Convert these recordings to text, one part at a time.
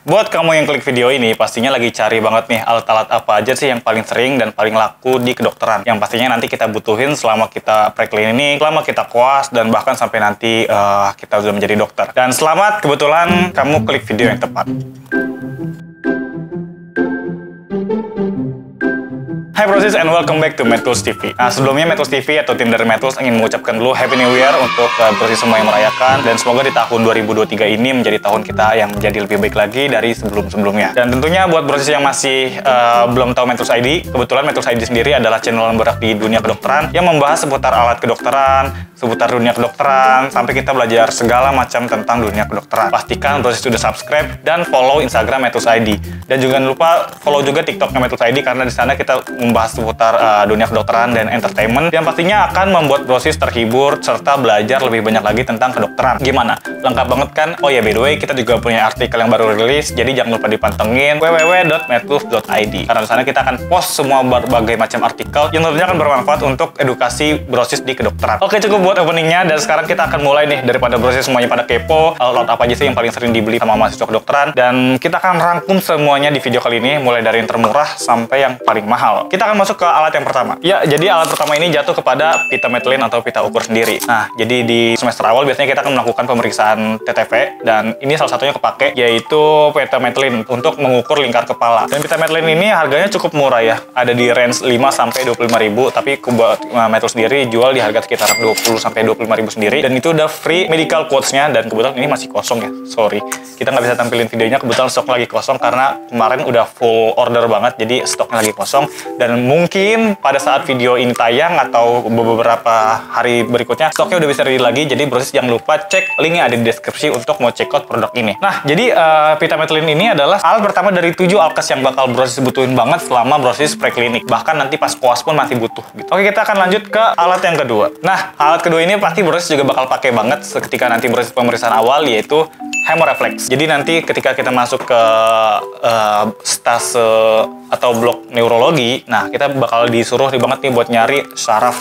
Buat kamu yang klik video ini, pastinya lagi cari banget nih alat-alat apa aja sih yang paling sering dan paling laku di kedokteran. Yang pastinya nanti kita butuhin selama kita preklinik, selama kita koas, dan bahkan sampai nanti kita udah menjadi dokter. Dan selamat, kebetulan kamu klik video yang tepat. Hai Brosis and welcome back to Medtools TV. Nah, sebelumnya Medtools TV atau tim dari Medtools ingin mengucapkan dulu Happy New Year untuk Brosis semua yang merayakan, dan semoga di tahun 2023 ini menjadi tahun kita yang menjadi lebih baik lagi dari sebelum-sebelumnya. Dan tentunya buat Brosis yang masih belum tahu Medtools ID, kebetulan Medtools ID sendiri adalah channel yang bergerak di dunia kedokteran yang membahas seputar alat kedokteran, seputar dunia kedokteran, sampai kita belajar segala macam tentang dunia kedokteran. Pastikan Brosis sudah subscribe dan follow Instagram Medtools ID. Dan jangan lupa follow juga TikToknya Medtools ID, karena di sana kita membahas seputar dunia kedokteran dan entertainment yang pastinya akan membuat Brosis terhibur serta belajar lebih banyak lagi tentang kedokteran. Gimana? Lengkap banget kan? Oh ya, by the way, kita juga punya artikel yang baru rilis, jadi jangan lupa dipantengin www.medtools.id, karena di sana kita akan post semua berbagai macam artikel yang tentunya akan bermanfaat untuk edukasi Brosis di kedokteran. Oke, cukup buat openingnya, dan sekarang kita akan mulai nih. Daripada Brosis semuanya pada kepo, alat apa aja sih yang paling sering dibeli sama mahasiswa kedokteran, dan kita akan rangkum semuanya di video kali ini, mulai dari yang termurah sampai yang paling mahal. Kita akan masuk ke alat yang pertama. Ya, jadi alat pertama ini jatuh kepada pita Metlin atau pita ukur sendiri. Nah, jadi di semester awal biasanya kita akan melakukan pemeriksaan TTV, dan ini salah satunya kepake, yaitu pita Metlin untuk mengukur lingkar kepala. Dan pita Metlin ini harganya cukup murah ya, ada di range 5 sampai 25.000, tapi buat Medtools sendiri jual di harga sekitar 20 sampai 25.000 sendiri, dan itu udah free medical quotes-nya. Dan kebetulan ini masih kosong ya, sorry, kita nggak bisa tampilin videonya, kebetulan stok lagi kosong karena kemarin udah full order banget, jadi stoknya lagi kosong. Dan mungkin pada saat video ini tayang atau beberapa hari berikutnya stoknya udah bisa ready lagi. Jadi Brosis jangan lupa cek linknya ada di deskripsi untuk mau check out produk ini. Nah, jadi pita Metlin ini adalah alat pertama dari 7 alkes yang bakal Brosis butuhin banget selama Brosis preklinik, bahkan nanti pas koas pun masih butuh gitu. Oke, kita akan lanjut ke alat yang kedua. Nah, alat kedua ini pasti Brosis juga bakal pakai banget ketika nanti Brosis pemeriksaan awal, yaitu hemorefleks. Jadi nanti ketika kita masuk ke stase atau blok neurologi, nah kita bakal disuruh banget nih buat nyari saraf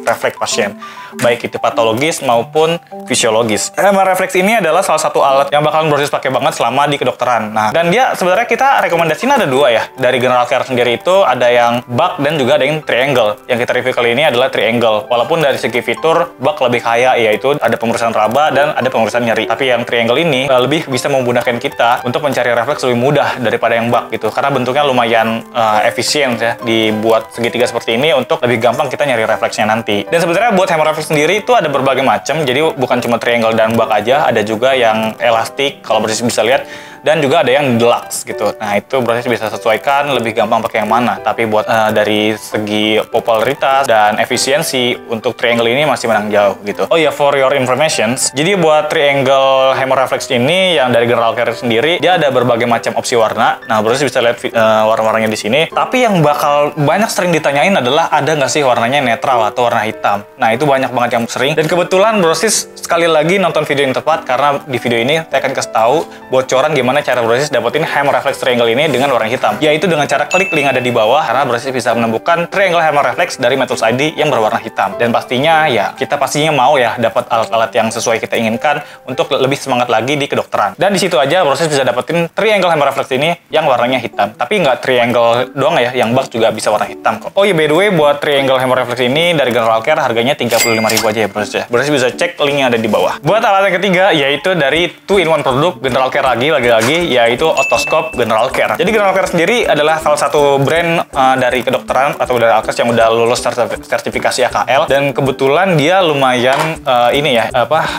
refleks pasien, baik itu patologis maupun fisiologis. Hemorefleks ini adalah salah satu alat yang bakalan Brosis pakai banget selama di kedokteran. Nah, dan dia sebenarnya kita rekomendasinya ada dua ya. Dari General Care sendiri itu ada yang bug dan juga ada yang triangle. Yang kita review kali ini adalah triangle. Walaupun dari segi fitur bug lebih kaya, yaitu ada pemeriksaan raba dan ada pemeriksaan nyeri. Tapi yang triangle ini lebih bisa memudahkan kita untuk mencari refleks lebih mudah daripada yang bug gitu. Karena bentuknya lumayan efisien ya, dibuat segitiga seperti ini untuk lebih gampang kita nyari refleksnya nanti. Dan sebenarnya buat hemorefleks sendiri itu ada berbagai macam, jadi bukan cuma triangle dan bug aja, ada juga yang elastik kalau Brosis bisa lihat, dan juga ada yang deluxe gitu. Nah, itu Brosis bisa sesuaikan lebih gampang pakai yang mana. Tapi buat dari segi popularitas dan efisiensi untuk triangle ini masih menang jauh gitu. Oh ya, for your information, jadi buat triangle hemorefleks ini yang dari General Care sendiri, dia ada berbagai macam opsi warna. Nah, Brosis bisa lihat warna-warnanya di sini. Tapi yang bakal banyak sering ditanyain adalah ada nggak sih warnanya netral atau warna hitam. Nah, itu banyak banget yang sering. Dan kebetulan Brosis sekali lagi nonton video yang tepat, karena di video ini saya akan kasih tahu bocoran gimana cara Brosis dapetin hemorefleks triangle ini dengan warna hitam, yaitu dengan cara klik link ada di bawah, karena Brosis bisa menemukan triangle hemorefleks dari Medtools ID yang berwarna hitam. Dan pastinya ya, kita pastinya mau ya dapat alat-alat yang sesuai kita inginkan untuk lebih semangat lagi di kedokteran. Dan di situ aja Brosis bisa dapetin triangle hemorefleks ini yang warnanya hitam. Tapi nggak triangle doang ya, yang bug juga bisa warna hitam kok. Oh iya, by the way, buat triangle hemorefleks ini dari General Care harganya 35.000 aja ya Brosis ya. Brosis bisa cek link yang ada di bawah. Buat alat yang ketiga, yaitu dari 2-in-1 produk General Care lagi-lagi, yaitu otoscope General Care. Jadi General Care sendiri adalah salah satu brand dari kedokteran atau dari alkes yang udah lulus sertifikasi AKL, dan kebetulan dia lumayan ini ya,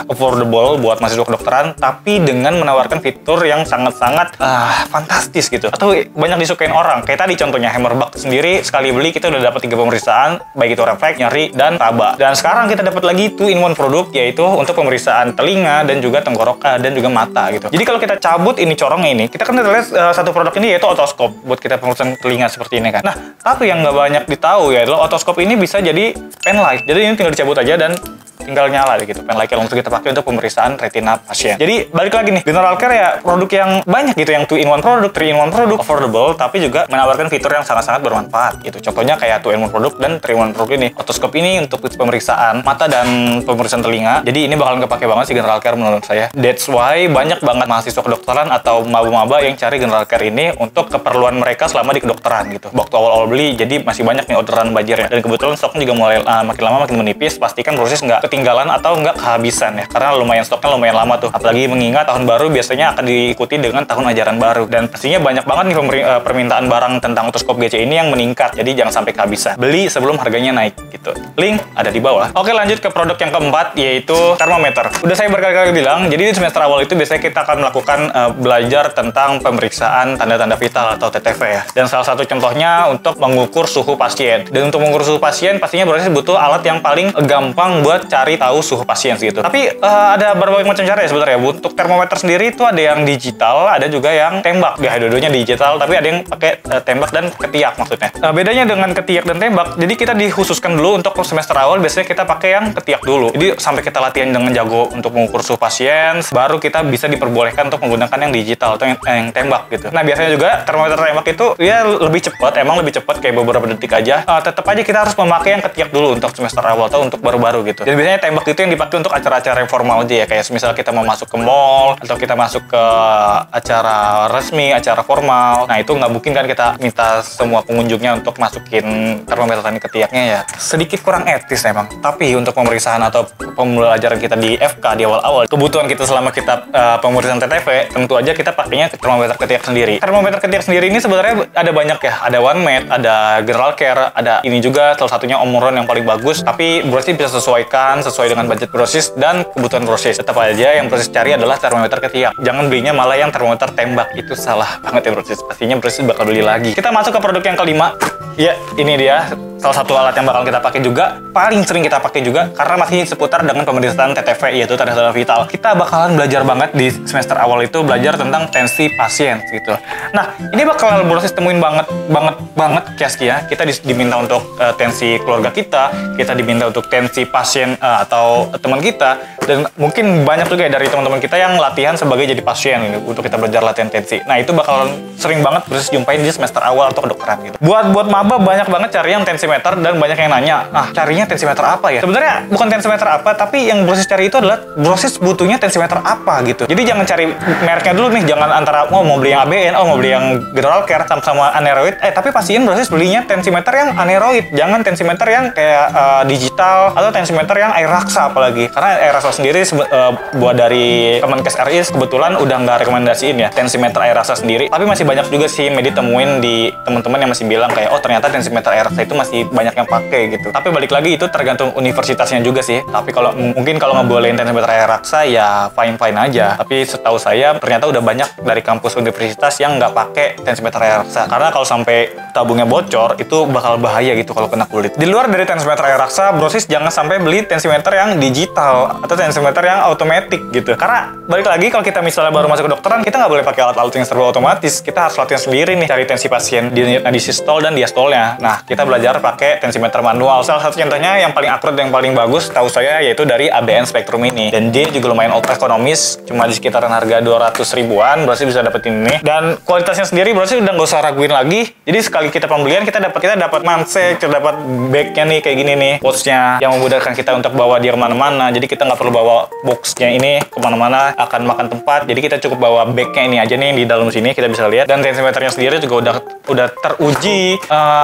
affordable buat mahasiswa kedokteran, tapi dengan menawarkan fitur yang sangat-sangat fantastis gitu, atau banyak disukain orang. Kayak tadi contohnya Hemorbug sendiri, sekali beli kita udah dapat 3 pemeriksaan, baik itu refleks, nyeri, dan raba. Dan sekarang kita dapat lagi 2-in-1 produk, yaitu untuk pemeriksaan telinga dan juga tenggorokan dan juga mata gitu. Jadi kalau kita cabut ini corongnya ini, kita kan lihat satu produk ini yaitu otoscope buat kita pemeriksaan telinga seperti ini kan. Nah, tapi yang nggak banyak ditahu ya adalah otoscope ini bisa jadi pen light. Jadi ini tinggal dicabut aja dan tinggal nyala deh gitu. Pen light care langsung kita pakai untuk pemeriksaan retina pasien. Jadi balik lagi nih, General Care ya produk yang banyak gitu, yang 2-in-1 produk, 3-in-1 produk, affordable, tapi juga menawarkan fitur yang sangat-sangat bermanfaat gitu. Contohnya kayak 2-in-1 produk dan 3-in-1 produk ini. Otoskop ini untuk pemeriksaan mata dan pemeriksaan telinga. Jadi ini bakalan kepake banget sih General Care menurut saya. That's why banyak banget mahasiswa kedokteran atau maba-maba yang cari General Care ini untuk keperluan mereka selama di kedokteran gitu. Waktu awal-awal beli, jadi masih banyak nih orderan banjirnya. Dan kebetulan stoknya juga mulai makin lama makin menipis. Pastikan proses nggak ketinggalan atau nggak kehabisan ya. Karena stoknya lumayan lama tuh. Apalagi mengingat tahun baru biasanya akan diikuti dengan tahun ajaran baru. Dan pastinya banyak banget nih permintaan barang tentang otoskop GC ini yang meningkat. Jadi jangan sampai kehabisan. Beli sebelum harganya naik gitu. Link ada di bawah. Oke, lanjut ke produk yang keempat, yaitu termometer. Udah saya berkali-kali bilang, jadi di semester awal itu biasanya kita akan melakukan belajar tentang pemeriksaan tanda-tanda vital atau TTV ya. Dan salah satu contohnya untuk mengukur suhu pasien. Dan untuk mengukur suhu pasien pastinya berarti butuh alat yang paling gampang buat cari tahu suhu pasien gitu. Tapi ada berbagai macam cara ya sebenarnya. Untuk termometer sendiri itu ada yang digital, ada juga yang tembak. Ya, dua-duanya digital, tapi ada yang pakai tembak dan ketiak maksudnya. Bedanya dengan ketiak dan tembak, jadi kita dikhususkan dulu untuk semester awal biasanya kita pakai yang ketiak dulu. Jadi sampai kita latihan dengan jago untuk mengukur suhu pasien, baru kita bisa diperbolehkan untuk menggunakan yang digital atau yang tembak gitu. Nah, biasanya juga termometer tembak itu ya lebih cepat, emang lebih cepat kayak beberapa detik aja. Tetap aja kita harus memakai yang ketiak dulu untuk semester awal atau untuk baru-baru gitu. Jadi biasanya tembak itu yang dipakai untuk acara-acara yang formal aja ya, kayak misal kita mau masuk ke mall atau kita masuk ke acara resmi, acara formal. Nah, itu nggak mungkin kan kita minta semua pengunjungnya untuk masukin termometer tadi ketiaknya ya. Sedikit kurang etis emang. Tapi untuk pemeriksaan atau pembelajaran kita di FK di awal-awal, kebutuhan kita selama kita pemeriksaan TTV, tentu aja kita pakainya termometer ketiak sendiri. Termometer ketiak sendiri ini sebenarnya ada banyak ya. Ada OneMed, ada General Care, ada ini juga salah satunya Omron yang paling bagus. Tapi Brosis bisa sesuaikan sesuai dengan budget Brosis dan kebutuhan Brosis. Tetap aja yang Brosis cari adalah termometer ketiak. Jangan belinya malah yang termometer tembak. Itu salah banget ya Brosis. Pastinya Brosis bakal beli lagi. Kita masuk ke produk yang kelima. Ya, ini dia salah satu alat yang bakal kita pakai juga, paling sering kita pakai juga karena masih seputar dengan pemeriksaan TTV, yaitu tanda-tanda vital. Kita bakalan belajar banget di semester awal itu belajar tentang tensi pasien gitu. Nah, ini bakal Brosis temuin banget case ya. Kita diminta untuk tensi keluarga kita diminta untuk tensi pasien atau teman kita, dan mungkin banyak juga ya dari teman-teman kita yang latihan sebagai jadi pasien gitu, untuk kita belajar latihan tensi. Nah, itu bakalan sering banget Brosis jumpain di semester awal atau kedokteran gitu. Buat maba banyak banget cari yang tensimeter dan banyak yang nanya, carinya tensimeter apa ya? Sebenarnya bukan tensimeter apa, tapi yang Brosis cari itu adalah Brosis butuhnya tensimeter apa gitu. Jadi jangan cari mereknya dulu nih, jangan antara mau beli yang ABN, mau beli yang General Care sama aneroid. Tapi pastiin Brosis belinya tensimeter yang aneroid, jangan tensimeter yang kayak digital atau tensimeter yang air raksa apalagi. Karena air raksa sendiri buat dari Kemenkes RI kebetulan udah nggak rekomendasiin ya tensimeter air raksa sendiri. Tapi masih banyak juga sih Medi temuin di teman-teman yang masih bilang kayak ternyata tensimeter air raksa itu masih banyak yang pakai gitu. Tapi balik lagi itu tergantung universitasnya juga sih. Tapi kalau mungkin kalau ngebolehin tensimeter air raksa ya fine aja. Tapi setahu saya ternyata udah banyak dari kampus universitas yang nggak pakai tensimeter air raksa. Karena kalau sampai tabungnya bocor itu bakal bahaya gitu kalau kena kulit. Di luar dari tensimeter air raksa, Brosis jangan sampai beli tensimeter yang digital atau tensimeter yang otomatis gitu. Karena balik lagi kalau kita misalnya baru masuk ke dokteran, kita nggak boleh pakai alat-alat yang serba otomatis. Kita harus latihan sendiri nih cari tensi pasien di sistol dan diastolnya. Nah, kita belajar pakai tensimeter manual. Salah satu contohnya yang paling akurat dan yang paling bagus tahu saya yaitu dari ABN Spectrum ini. Dan dia juga lumayan ekonomis, cuma di sekitaran harga 200 ribuan, Brosis bisa dapetin ini. Dan kualitasnya sendiri Brosis udah nggak usah raguin lagi. Jadi sekali kita pembelian kita dapat mansek, kita dapat bagnya nih kayak gini nih, pouchnya yang memudahkan kita untuk bawa dia kemana-mana. Jadi kita nggak perlu bawa boxnya ini kemana-mana, akan makan tempat. Jadi kita cukup bawa bagnya ini aja nih di dalam sini kita bisa lihat. Dan tensimeternya sendiri juga udah teruji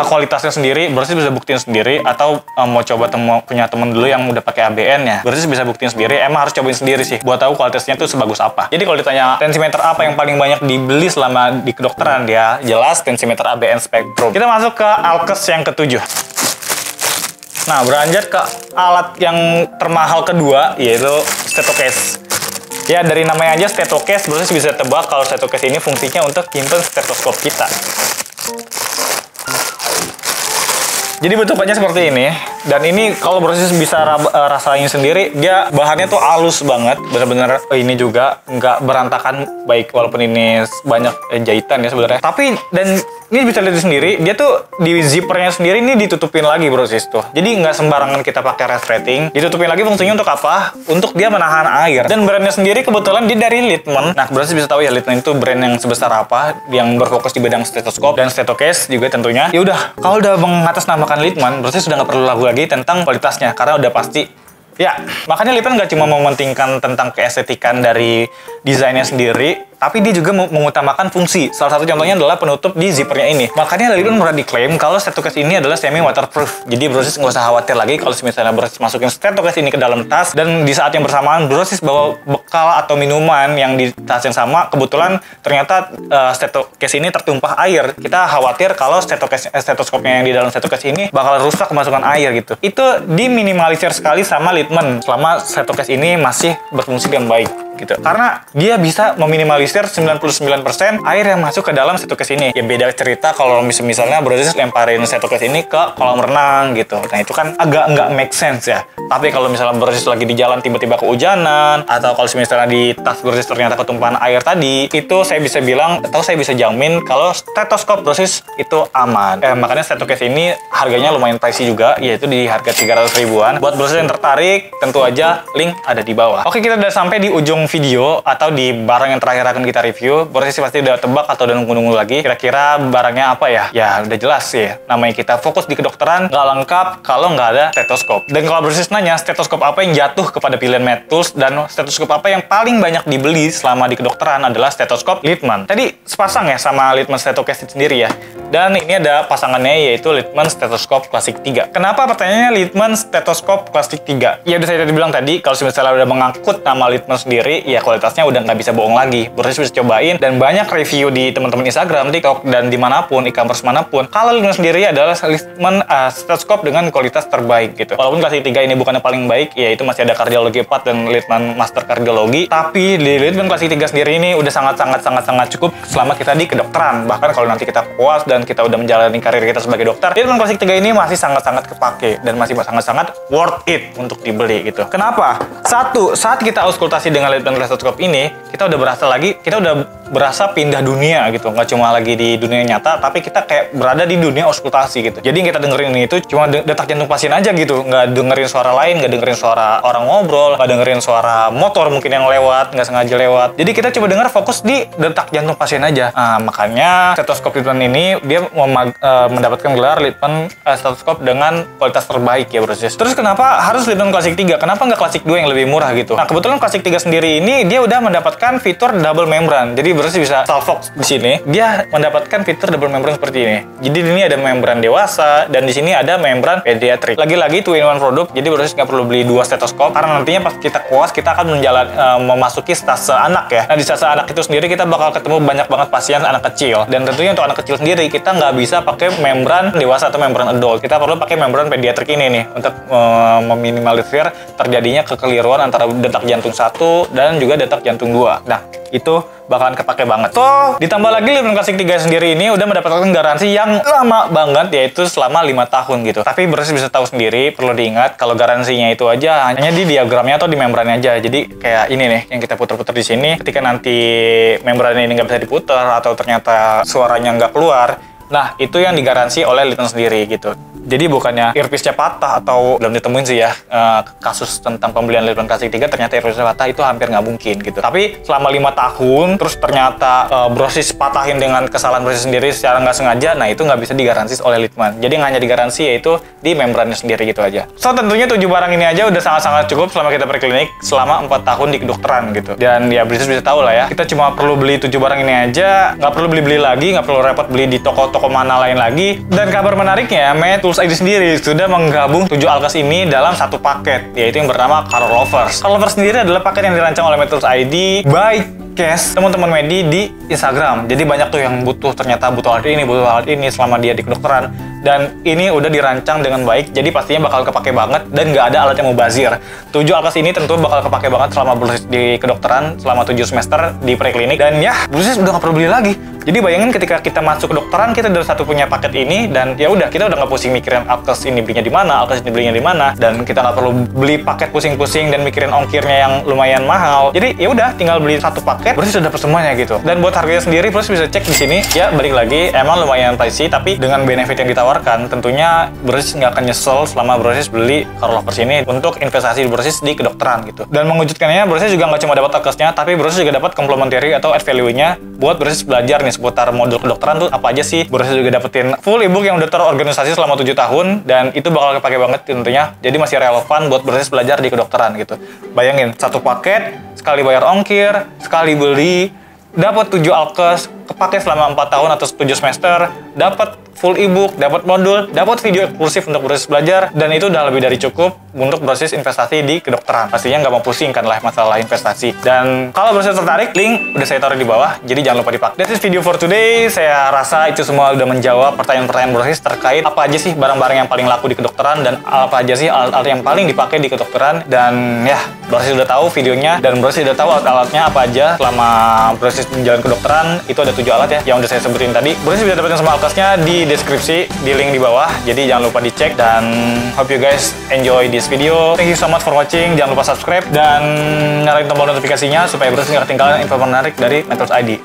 kualitasnya sendiri. Brosis bisa buktiin sendiri, atau mau coba punya temen dulu yang udah pakai ABN ya, Brosis bisa buktiin sendiri. Emang harus cobain sendiri sih buat tahu kualitasnya tuh sebagus apa. Jadi kalau ditanya tensimeter apa yang paling banyak dibeli selama di kedokteran, ya jelas tensimeter ABN Spectrum. Kita masuk ke Alkes yang ketujuh. Nah, beranjak ke alat yang termahal kedua, yaitu Stethocase. Ya, dari namanya aja Stethocase, Brosis bisa tebak kalau Stethocase ini fungsinya untuk nyimpen stetoskop kita. Jadi bentukannya seperti ini. Dan ini kalau Brosis bisa rasain sendiri, dia bahannya tuh halus banget, bener-bener ini juga nggak berantakan, baik walaupun ini banyak jahitan ya sebenarnya. Tapi dan ini bisa lihat sendiri, dia tuh di zippernya sendiri ini ditutupin lagi Brosis tuh. Jadi nggak sembarangan kita pakai resleting. Ditutupin lagi fungsinya untuk apa? Untuk dia menahan air. Dan brandnya sendiri kebetulan dia dari Littmann. Nah, Brosis bisa tahu ya Littmann itu brand yang sebesar apa, yang berfokus di bidang stetoskop dan stetocase juga tentunya. Ya udah, kalau udah mengatasnamakan Littmann, Brosis sudah nggak perlu ragu lagi tentang kualitasnya karena udah pasti. Ya, makanya Littmann nggak cuma mementingkan tentang keestetikan dari desainnya sendiri, tapi dia juga mengutamakan fungsi. Salah satu contohnya adalah penutup di zippernya ini. Makanya Littmann pernah diklaim kalau stetocase ini adalah semi waterproof. Jadi Brosis nggak usah khawatir lagi kalau misalnya Brosis masukin stetocase ini ke dalam tas dan di saat yang bersamaan Brosis bawa bekal atau minuman yang di tas yang sama, kebetulan ternyata stetocase ini tertumpah air. Kita khawatir kalau stetoskopnya yang di dalam stetocase ini bakal rusak kemasukan air gitu. Itu diminimalisir sekali sama Littmann selama stetocase ini masih berfungsi dengan baik gitu. Karena dia bisa meminimalisir 99% air yang masuk ke dalam stetocase ini. Ya beda cerita kalau misalnya Brosis lemparin stetocase ini ke kolam renang gitu. Nah itu kan agak nggak make sense ya. Tapi kalau misalnya Brosis lagi di jalan tiba-tiba kehujanan, atau kalau misalnya di tas Brosis ternyata ketumpahan air tadi, itu saya bisa bilang atau saya bisa jamin kalau stetoskop Brosis itu aman. Makanya stetocase ini harganya lumayan pricey juga, yaitu di harga 300 ribuan. Buat Brosis yang tertarik, tentu aja link ada di bawah. Oke, kita udah sampai di ujung video atau di barang yang terakhir akan kita review. Brosis pasti udah tebak atau udah nunggu-nunggu lagi kira-kira barangnya apa ya. Ya udah jelas ya, namanya kita fokus di kedokteran, nggak lengkap kalau nggak ada stetoskop. Dan kalau Brosis nanya stetoskop apa yang jatuh kepada pilihan MedTools dan stetoskop apa yang paling banyak dibeli selama di kedokteran adalah stetoskop Littmann. Tadi sepasang ya sama Littmann Stethocase sendiri ya. Dan ini ada pasangannya yaitu Littmann Stethoscope Classic 3. Kenapa pertanyaannya Littmann Stethoscope Classic 3? Ya udah saya tadi bilang tadi, kalau misalnya udah mengangkut nama Littmann sendiri, ya kualitasnya udah nggak bisa bohong lagi. Brosis bisa cobain, dan banyak review di teman-teman Instagram, TikTok, dan dimanapun, e-commerce manapun. Kalau Littmann sendiri adalah Littmann Stethoscope dengan kualitas terbaik gitu. Walaupun Classic 3 ini bukannya paling baik, ya itu masih ada kardiologi 4 dan Littmann Master Kardiologi. Tapi di Littmann Classic 3 sendiri ini udah sangat cukup selama kita di kedokteran. Bahkan kalau nanti kita puas dan kita udah menjalani karir kita sebagai dokter, Littmann Classic 3 ini masih sangat kepake dan masih sangat worth it untuk dibeli gitu. Kenapa? Satu, saat kita auskultasi dengan Littmann Stethoscope ini, kita udah berasa pindah dunia gitu. Nggak cuma lagi di dunia nyata, tapi kita kayak berada di dunia auskultasi gitu. Jadi yang kita dengerin ini itu cuma detak jantung pasien aja gitu. Nggak dengerin suara lain, nggak dengerin suara orang ngobrol, nggak dengerin suara motor mungkin yang lewat, nggak sengaja lewat. Jadi kita coba denger fokus di detak jantung pasien aja. Nah, makanya stetoskop Littmann ini dia mendapatkan gelar Littmann Stethoscope dengan kualitas terbaik ya Brosis. Terus kenapa harus Littmann Classic 3? Kenapa nggak Classic 2 yang lebih murah gitu? Nah, kebetulan Classic 3 sendiri ini dia udah mendapatkan fitur double membran. Jadi Brosis bisa salvox di sini. Dia mendapatkan fitur double membran seperti ini. Jadi ini ada membran dewasa dan di sini ada membran pediatrik. Lagi-lagi 2-in-1 produk. Jadi Brosis nggak perlu beli 2 stetoskop karena nantinya pas kita kuas kita akan memasuki stase anak ya. Nah, di stase anak itu sendiri kita bakal ketemu banyak banget pasien anak kecil. Dan tentunya untuk anak kecil sendiri kita nggak bisa pakai membran dewasa atau membran adult. Kita perlu pakai membran pediatrik ini nih untuk meminimalisir terjadinya kekeliruan antara detak jantung 1 dan juga detak jantung 2. Nah, itu bakalan kepake banget. So, ditambah lagi Littmann Classic 3 sendiri ini udah mendapatkan garansi yang lama banget, yaitu selama 5 tahun gitu. Tapi Brosis bisa tahu sendiri, perlu diingat kalau garansinya itu aja hanya di diagramnya atau di membrannya aja. Jadi kayak ini nih yang kita putar-putar di sini. Ketika nanti membrannya ini nggak bisa diputar atau ternyata suaranya nggak keluar, nah itu yang digaransi oleh Littmann sendiri gitu. Jadi bukannya earpiece-nya patah atau belum ditemuin sih ya kasus tentang pembelian Littmann Classic 3 ternyata earpiece-nya patah, itu hampir nggak mungkin gitu. Tapi selama 5 tahun terus ternyata Brosis patahin dengan kesalahan Brosis sendiri secara nggak sengaja, nah itu nggak bisa digaransi oleh Littmann. Jadi hanya digaransi yaitu di membrannya sendiri gitu aja. So tentunya 7 barang ini aja udah sangat cukup selama kita berklinik selama 4 tahun di kedokteran gitu. Dan ya Brosis bisa tahu lah ya, kita cuma perlu beli 7 barang ini aja, nggak perlu beli lagi, nggak perlu repot beli di toko-toko mana lain lagi. Dan kabar menariknya, MedTools ID sendiri sudah menggabung 7 alkes ini dalam satu paket, yaitu yang bernama Car Lovers. Car Lovers sendiri adalah paket yang dirancang oleh MedTools ID by Cash, teman-teman medi di Instagram. Jadi banyak tuh yang ternyata butuh hal ini selama dia di kedokteran. dan ini udah dirancang dengan baik, jadi pastinya bakal kepake banget dan nggak ada alat yang mubazir. 7 alkes ini tentu bakal kepake banget selama berproses di kedokteran selama 7 semester di preklinik, dan ya berproses udah nggak perlu beli lagi. Jadi bayangin ketika kita masuk kedokteran, kita udah satu punya paket ini, dan ya udah kita udah nggak pusing mikirin alkes ini belinya di mana, alkes ini belinya di mana, dan kita nggak perlu beli paket pusing-pusing dan mikirin ongkirnya yang lumayan mahal. Jadi ya udah tinggal beli satu paket, berarti sudah dapat semuanya gitu. Dan buat harganya sendiri, berarti bisa cek di sini. Ya balik lagi, emang lumayan pricey, tapi dengan benefit yang ditawarkan, tentunya berproses nggak akan nyesel selama berproses beli car lovers ini untuk investasi di berproses di kedokteran gitu. Dan mengejutkannya, berproses juga nggak cuma dapat alkesnya, tapi berproses juga dapat complementary atau add value-nya buat berproses belajar nih seputar modul kedokteran tuh apa aja sih. Berproses juga dapetin full ebook yang udah terorganisasi selama 7 tahun, dan itu bakal kepake banget tentunya. Jadi masih relevan buat berproses belajar di kedokteran gitu. Bayangin, satu paket, sekali bayar ongkir, sekali beli, dapat 7 alkes, kepake selama 4 tahun atau 7 semester, dapat full ebook, dapat modul, dapat video eksklusif untuk proses belajar, dan itu udah lebih dari cukup untuk proses investasi di kedokteran. Pastinya nggak mau pusing kan lah masalah investasi. Dan kalau proses tertarik, link udah saya taruh di bawah, jadi jangan lupa dipakai. That's it video for today. Saya rasa itu semua udah menjawab pertanyaan-pertanyaan proses terkait apa aja sih barang-barang yang paling laku di kedokteran, dan apa aja sih alat-alat yang paling dipakai di kedokteran. Dan ya, proses udah tahu videonya, dan proses udah tahu alat-alatnya apa aja selama proses menjalani kedokteran. Itu ada 7 alat ya yang udah saya sebutin tadi. Proses bisa dapetin semua alkesnya di deskripsi, di link di bawah, jadi jangan lupa dicek. Dan hope you guys enjoy this video. Thank you so much for watching. Jangan lupa subscribe dan nyalain tombol notifikasinya supaya berus nggak ketinggalan info menarik dari Metros ID.